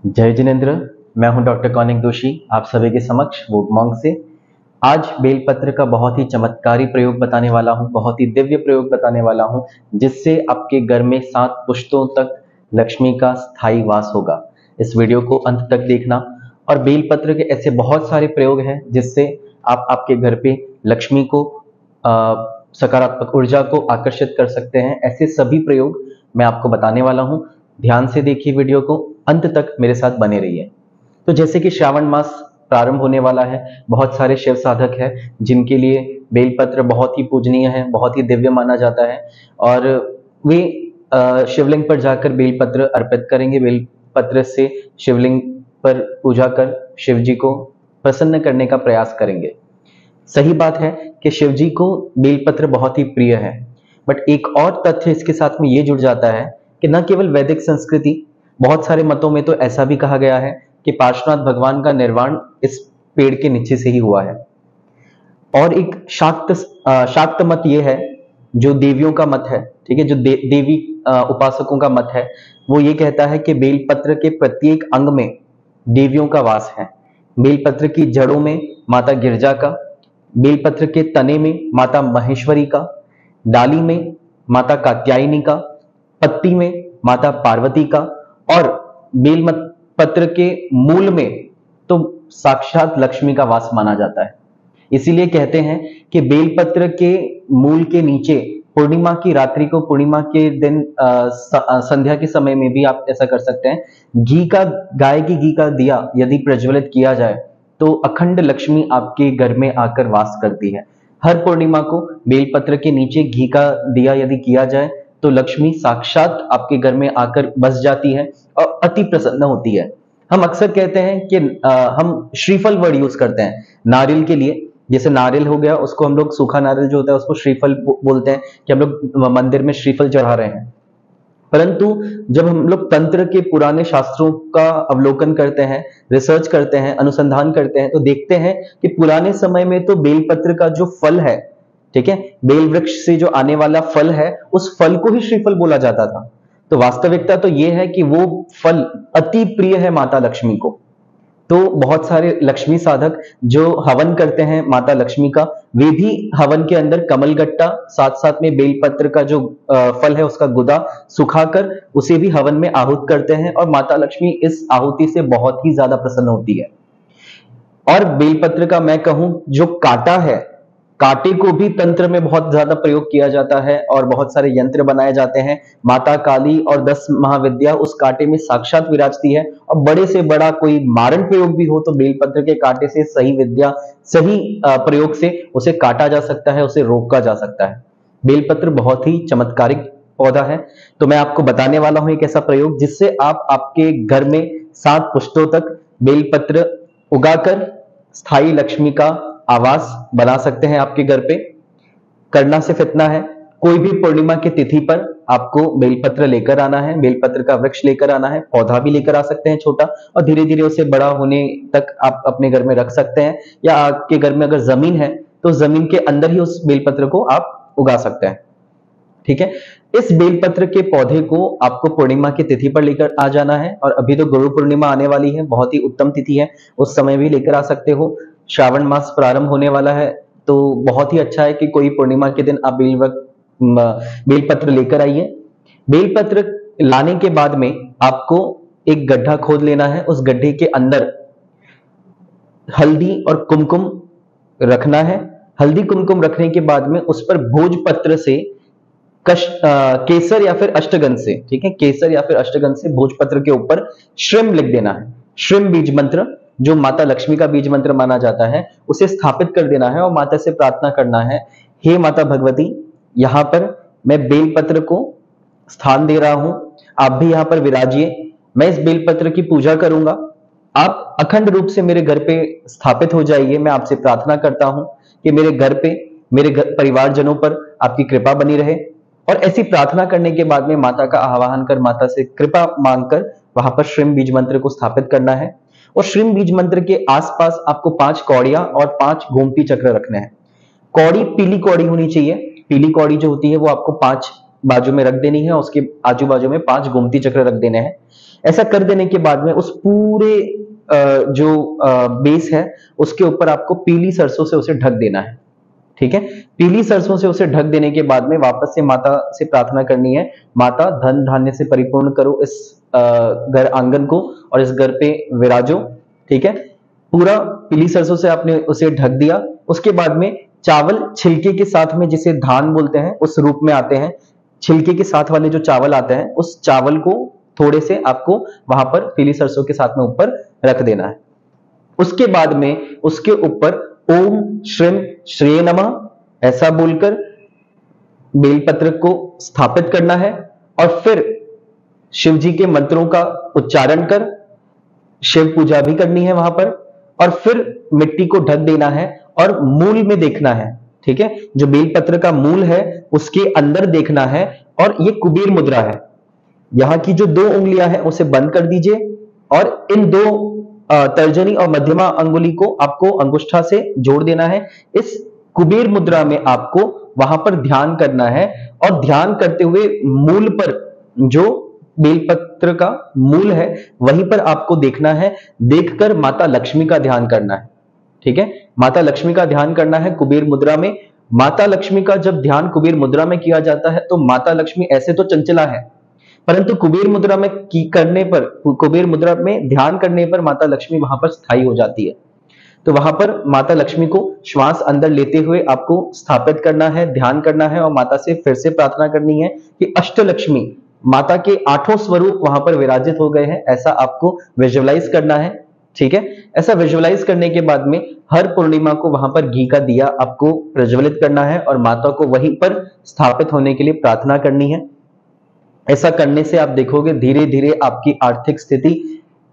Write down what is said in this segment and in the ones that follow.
जय जिनेन्द्र। मैं हूं डॉक्टर कौनिक दोषी, आप सभी के समक्ष वो उमंग से आज बेलपत्र का बहुत ही चमत्कारी प्रयोग बताने वाला हूं, बहुत ही दिव्य प्रयोग बताने वाला हूं, जिससे आपके घर में 7 पुश्तों तक लक्ष्मी का स्थायी वास होगा। इस वीडियो को अंत तक देखना। और बेलपत्र के ऐसे बहुत सारे प्रयोग हैं जिससे आप आपके घर पे लक्ष्मी को सकारात्मक ऊर्जा को आकर्षित कर सकते हैं। ऐसे सभी प्रयोग मैं आपको बताने वाला हूं। ध्यान से देखिए वीडियो को, अंत तक मेरे साथ बने रहिए। तो जैसे कि श्रावण मास प्रारंभ होने वाला है, बहुत सारे शिव साधक हैं जिनके लिए बेलपत्र बहुत ही पूजनीय है, बहुत ही दिव्य माना जाता है और वे शिवलिंग पर जाकर बेलपत्र अर्पित करेंगे। बेलपत्र से शिवलिंग पर पूजा कर शिव जी को प्रसन्न करने का प्रयास करेंगे। सही बात है कि शिव जी को बेलपत्र बहुत ही प्रिय है, बट एक और तथ्य इसके साथ में ये जुड़ जाता है कि न केवल वैदिक संस्कृति, बहुत सारे मतों में तो ऐसा भी कहा गया है कि पार्श्वनाथ भगवान का निर्वाण इस पेड़ के नीचे से ही हुआ है। और एक शाक्त मत ये है, जो देवियों का मत है, ठीक है, जो देवी उपासकों का मत है, वो ये कहता है कि बेलपत्र के प्रत्येक अंग में देवियों का वास है। बेलपत्र की जड़ों में माता गिरजा का, बेलपत्र के तने में माता महेश्वरी का, डाली में माता कात्यायनी का, पत्ती में माता पार्वती का और बेल पत्र के मूल में तो साक्षात लक्ष्मी का वास माना जाता है। इसीलिए कहते हैं कि बेलपत्र के मूल के नीचे पूर्णिमा की रात्रि को, पूर्णिमा के दिन संध्या के समय में भी आप ऐसा कर सकते हैं, गाय की घी का दिया यदि प्रज्वलित किया जाए तो अखंड लक्ष्मी आपके घर में आकर वास करती है। हर पूर्णिमा को बेलपत्र के नीचे घी का दिया यदि किया जाए तो लक्ष्मी साक्षात आपके घर में आकर बस जाती है और अति प्रसन्न होती है। हम अक्सर कहते हैं कि हम श्रीफल वर्ड यूज करते हैं नारियल के लिए। जैसे नारियल हो गया, उसको हम लोग, सूखा नारियल जो होता है उसको श्रीफल बोलते हैं कि हम लोग मंदिर में श्रीफल चढ़ा रहे हैं। परंतु जब हम लोग तंत्र के पुराने शास्त्रों का अवलोकन करते हैं, रिसर्च करते हैं, अनुसंधान करते हैं, तो देखते हैं कि पुराने समय में तो बेलपत्र का जो फल है, ठीक है, बेल वृक्ष से जो आने वाला फल है, उस फल को ही श्रीफल बोला जाता था। तो वास्तविकता तो यह है कि वो फल अति प्रिय है माता लक्ष्मी को। तो बहुत सारे लक्ष्मी साधक जो हवन करते हैं माता लक्ष्मी का, वे भी हवन के अंदर कमलगट्टा, साथ साथ में बेलपत्र का जो फल है उसका गुदा सुखाकर उसे भी हवन में आहूत करते हैं और माता लक्ष्मी इस आहुति से बहुत ही ज्यादा प्रसन्न होती है। और बेलपत्र का मैं कहूं, जो कांटा है, कांटे को भी तंत्र में बहुत ज्यादा प्रयोग किया जाता है और बहुत सारे यंत्र बनाए जाते हैं। माता काली और 10 महाविद्या उस कांटे में साक्षात विराजती है और बड़े से बड़ा कोई मारण प्रयोग भी हो तो बेलपत्र के कांटे से सही विद्या, सही प्रयोग से उसे काटा जा सकता है, उसे रोका जा सकता है। बेलपत्र बहुत ही चमत्कारिक पौधा है। तो मैं आपको बताने वाला हूं एक ऐसा प्रयोग जिससे आप आपके घर में 7 पुश्तों तक बेलपत्र उगाकर स्थायी लक्ष्मी का आवास बना सकते हैं आपके घर पे। करना सिर्फ इतना है, कोई भी पूर्णिमा की तिथि पर आपको बेलपत्र लेकर आना है, बेलपत्र का वृक्ष लेकर आना है, पौधा भी लेकर आ सकते हैं छोटा, और धीरे धीरे उसे बड़ा होने तक आप अपने घर में रख सकते हैं। या आपके घर में अगर जमीन है तो जमीन के अंदर ही उस बेलपत्र को आप उगा सकते हैं, ठीक है। इस बेलपत्र के पौधे को आपको पूर्णिमा की तिथि पर लेकर आ जाना है, और अभी तो गुरु पूर्णिमा आने वाली है, बहुत ही उत्तम तिथि है, उस समय भी लेकर आ सकते हो। श्रावण मास प्रारंभ होने वाला है तो बहुत ही अच्छा है कि कोई पूर्णिमा के दिन आप बेलपत्र लेकर आइए। बेलपत्र लाने के बाद में आपको एक गड्ढा खोद लेना है, उस गड्ढे के अंदर हल्दी और कुमकुम रखना है। हल्दी कुमकुम रखने के बाद में उस पर भोजपत्र से केसर या फिर अष्टगंध से, ठीक है, केसर या फिर अष्टगंध से भोजपत्र के ऊपर श्रीम लिख देना है। श्रीम बीज मंत्र, जो माता लक्ष्मी का बीज मंत्र माना जाता है, उसे स्थापित कर देना है और माता से प्रार्थना करना है, हे माता भगवती, यहां पर मैं बेलपत्र को स्थान दे रहा हूं, आप भी यहां पर विराजिए। मैं इस बेलपत्र की पूजा करूंगा, आप अखंड रूप से मेरे घर पे स्थापित हो जाइए। मैं आपसे प्रार्थना करता हूं कि मेरे घर पे, मेरे परिवारजनों पर आपकी कृपा बनी रहे। और ऐसी प्रार्थना करने के बाद में माता का आवाहन कर, माता से कृपा मांगकर वहां पर श्रीम बीज मंत्र को स्थापित करना है। और श्रीम बीज मंत्र के आसपास आपको 5 कौड़ियां और 5 गोमती चक्र रखने हैं। कौड़ी पीली कौड़ी होनी चाहिए, पीली कौड़ी जो होती है वो आपको 5 बाजू में रख देनी है, उसके आजू बाजू में 5 गोमती चक्र रख देने हैं। ऐसा कर देने के बाद में उस पूरे जो बेस है उसके ऊपर आपको पीली सरसों से उसे ढक देना है। ठीक है, पीली सरसों से उसे ढक देने के बाद में वापस से माता से प्रार्थना करनी है, माता धन धान्य से परिपूर्ण करो इस घर आंगन को और इस घर पे विराजो। ठीक है, पूरा पीली सरसों से आपने उसे ढक दिया। उसके बाद में चावल छिलके के साथ में, जिसे धान बोलते हैं, उस रूप में आते हैं, छिलके के साथ वाले जो चावल आते हैं, उस चावल को थोड़े से आपको वहां पर पीली सरसों के साथ में ऊपर रख देना है। उसके बाद में उसके ऊपर ओम श्रीम श्रेय नमः ऐसा बोलकर बेलपत्र को स्थापित करना है और फिर शिव जी के मंत्रों का उच्चारण कर शिव पूजा भी करनी है वहां पर, और फिर मिट्टी को ढक देना है और मूल में देखना है। ठीक है, जो बेलपत्र का मूल है उसके अंदर देखना है, और ये कुबेर मुद्रा है। यहां की जो 2 उंगलियां हैं उसे बंद कर दीजिए और इन 2 तर्जनी और मध्यमा अंगुली को आपको अंगुष्ठा से जोड़ देना है। इस कुबेर मुद्रा में आपको वहां पर ध्यान करना है, और ध्यान करते हुए मूल पर, जो बेलपत्र का मूल है वहीं पर आपको देखना है। देखकर माता लक्ष्मी का ध्यान करना है। ठीक है, माता लक्ष्मी का ध्यान करना है कुबेर मुद्रा में। माता लक्ष्मी का जब ध्यान कुबेर मुद्रा में किया जाता है तो माता लक्ष्मी ऐसे तो चंचला है, परंतु कुबेर मुद्रा में करने पर, कुबेर मुद्रा में ध्यान करने पर माता लक्ष्मी वहां पर स्थायी हो जाती है। तो वहां पर माता लक्ष्मी को श्वास अंदर लेते हुए आपको स्थापित करना है, ध्यान करना है, और माता से फिर से प्रार्थना करनी है कि अष्टलक्ष्मी, माता के 8 स्वरूप वहां पर विराजित हो गए हैं, ऐसा आपको विजुअलाइज करना है। ठीक है, ऐसा विजुअलाइज करने के बाद में हर पूर्णिमा को वहां पर घी का दिया आपको प्रज्वलित करना है और माता को वहीं पर स्थापित होने के लिए प्रार्थना करनी है। ऐसा करने से आप देखोगे धीरे धीरे आपकी आर्थिक स्थिति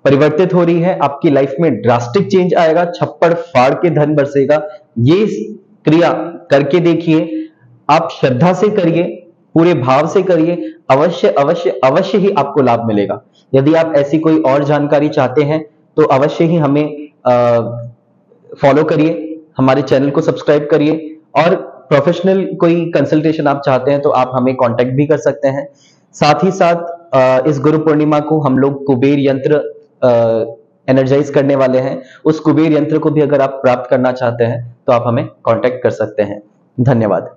परिवर्तित हो रही है, आपकी लाइफ में ड्रास्टिक चेंज आएगा, छप्पड़ फाड़ के धन बरसेगा। ये क्रिया करके देखिए, आप श्रद्धा से करिए, पूरे भाव से करिए, अवश्य अवश्य अवश्य ही आपको लाभ मिलेगा। यदि आप ऐसी कोई और जानकारी चाहते हैं तो अवश्य ही हमें फॉलो करिए, हमारे चैनल को सब्सक्राइब करिए, और प्रोफेशनल कोई कंसल्टेशन आप चाहते हैं तो आप हमें कांटेक्ट भी कर सकते हैं। साथ ही साथ इस गुरु पूर्णिमा को हम लोग कुबेर यंत्र एनर्जाइज करने वाले हैं। उस कुबेर यंत्र को भी अगर आप प्राप्त करना चाहते हैं तो आप हमें कांटेक्ट कर सकते हैं। धन्यवाद।